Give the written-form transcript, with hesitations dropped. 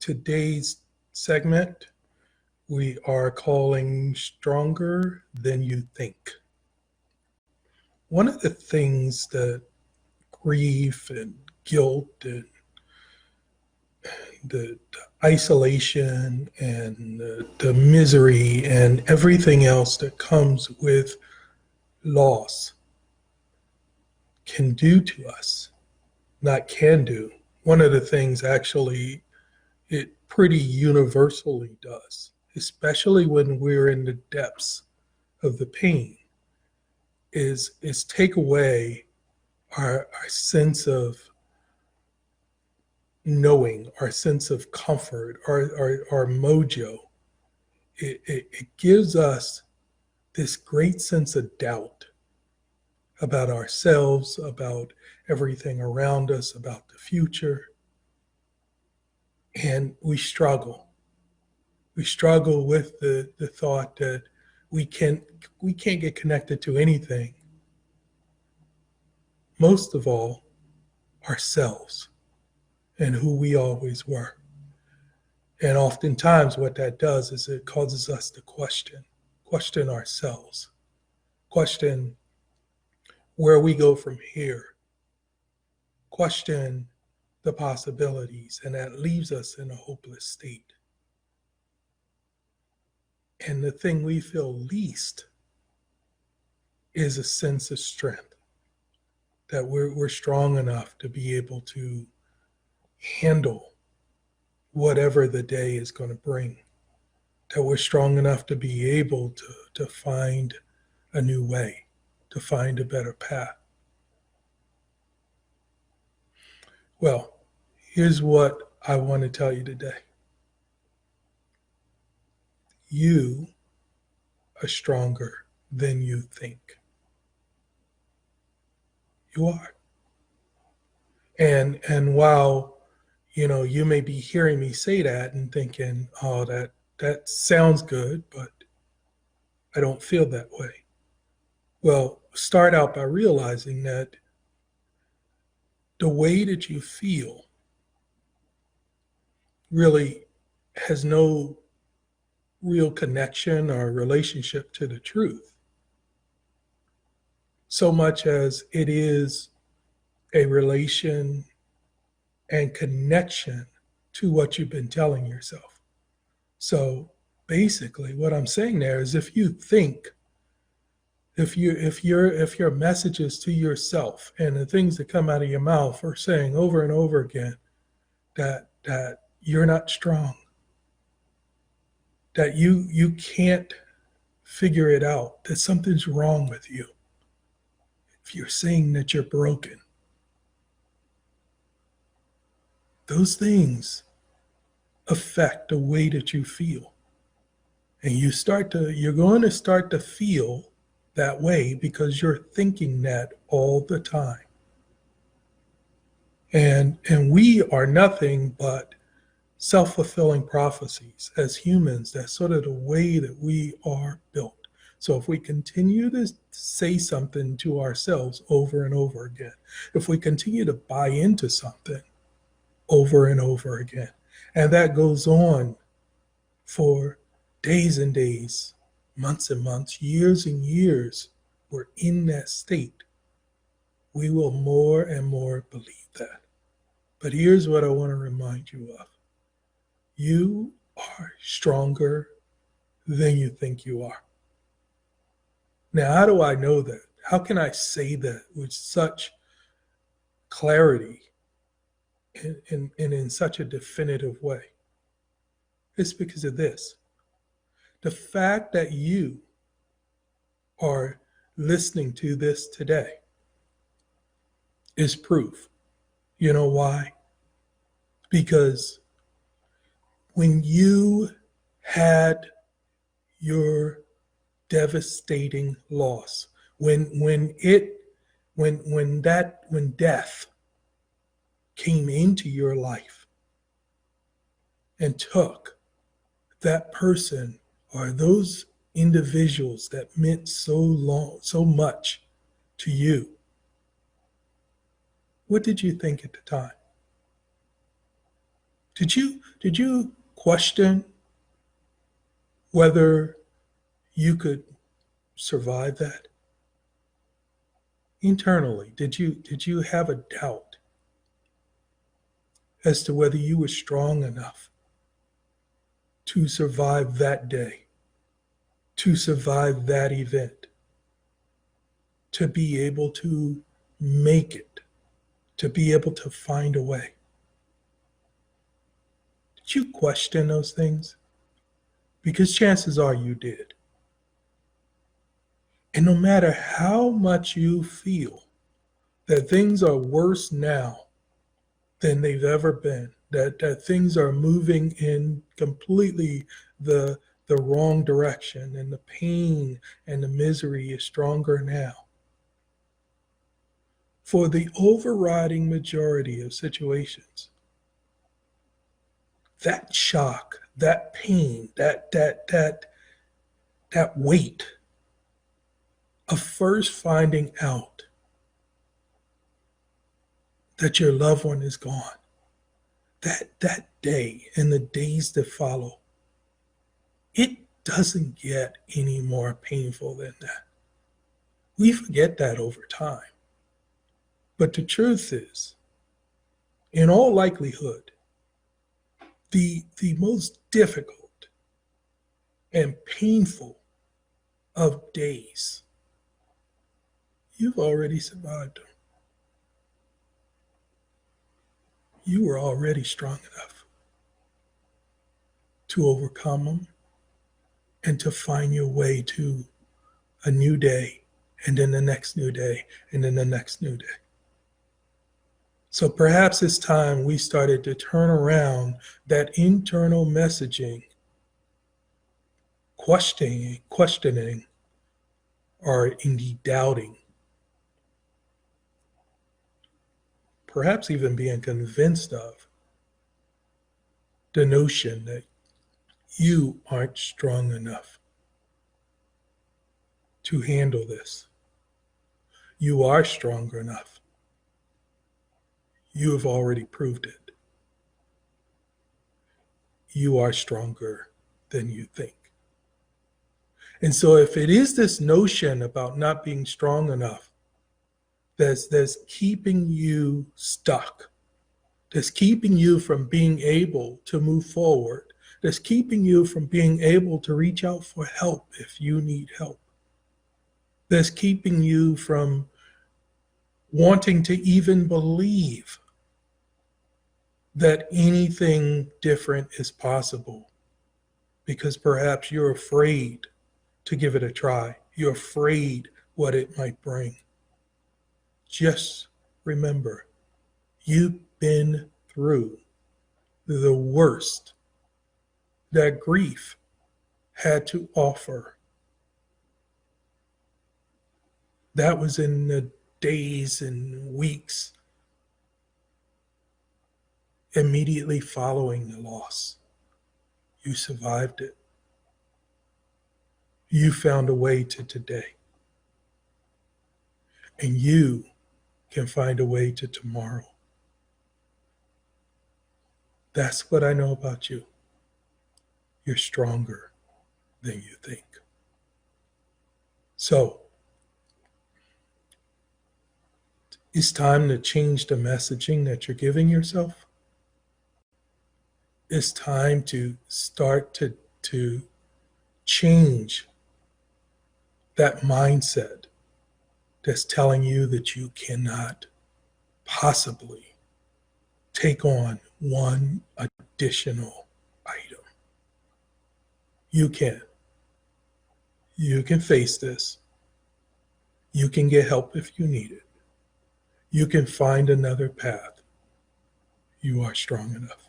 Today's segment we are calling Stronger Than You Think. One of the things that grief and guilt and the isolation and the misery and everything else that comes with loss can do to us, not can do. One of the things actually it pretty universally does, especially when we're in the depths of the pain, is take away our sense of knowing, our sense of comfort, our mojo. It gives us this great sense of doubt about ourselves, about everything around us, about the future. And we struggle. We struggle with the thought that we can't get connected to anything. Most of all, ourselves and who we always were. And oftentimes what that does is it causes us to question ourselves, question where we go from here, question the possibilities, and that leaves us in a hopeless state. And the thing we feel least is a sense of strength, that we're strong enough to be able to handle whatever the day is going to bring, that we're strong enough to be able to find a new way, to find a better path. Well, here's what I want to tell you today. You are stronger than you think. You are. And while you may be hearing me say that and thinking, oh, that sounds good, but I don't feel that way. Well, start out by realizing that the way that you feel really has no real connection or relationship to the truth, so much as it is a relation and connection to what you've been telling yourself. So basically what I'm saying there is, if you think, if your messages to yourself and the things that come out of your mouth are saying over and over again that you're not strong, that you can't figure it out, that something's wrong with you, if you're saying that you're broken, those things affect the way that you feel. And you're going to start to feel that way because you're thinking that all the time. And we are nothing but self-fulfilling prophecies as humans. That's sort of the way that we are built. So if we continue to say something to ourselves over and over again, if we continue to buy into something over and over again, and that goes on for days and days, months and months, years and years, we're in that state, we will more and more believe that. But here's what I want to remind you of. You are stronger than you think you are. Now, how do I know that? How can I say that with such clarity and in such a definitive way? It's because of this. The fact that you are listening to this today is proof. You know why? Because when you had your devastating loss, when death came into your life and took that person or those individuals that meant so much to you, what did you think at the time? Did you question whether you could survive that? Internally, did you have a doubt as to whether you were strong enough to survive that day, to survive that event, to be able to make it, to be able to find a way? Did you question those things? Because chances are you did. And no matter how much you feel that things are worse now than they've ever been, that things are moving in completely the wrong direction, and the pain and the misery is stronger now. For the overriding majority of situations, that shock, that pain, that weight of first finding out that your loved one is gone, that day and the days that follow, it doesn't get any more painful than that. We forget that over time. But the truth is, in all likelihood, the most difficult and painful of days, you've already survived them. You were already strong enough to overcome them and to find your way to a new day, and then the next new day, and then the next new day. So perhaps it's time we started to turn around that internal messaging, questioning, or indeed doubting, perhaps even being convinced of the notion that you aren't strong enough to handle this. You are stronger enough. You have already proved it. You are stronger than you think. And so if it is this notion about not being strong enough that's keeping you stuck, that's keeping you from being able to move forward, that's keeping you from being able to reach out for help if you need help, that's keeping you from wanting to even believe that anything different is possible, because perhaps you're afraid to give it a try. You're afraid what it might bring. Just remember, you've been through the worst that grief had to offer. That was in the days and weeks immediately following the loss. You survived it. You found a way to today. And you can find a way to tomorrow. That's what I know about you. You're stronger than you think. So, it's time to change the messaging that you're giving yourself. It's time to start to change that mindset that's telling you that you cannot possibly take on one additional item. You can. You can face this. You can get help if you need it. You can find another path. You are strong enough.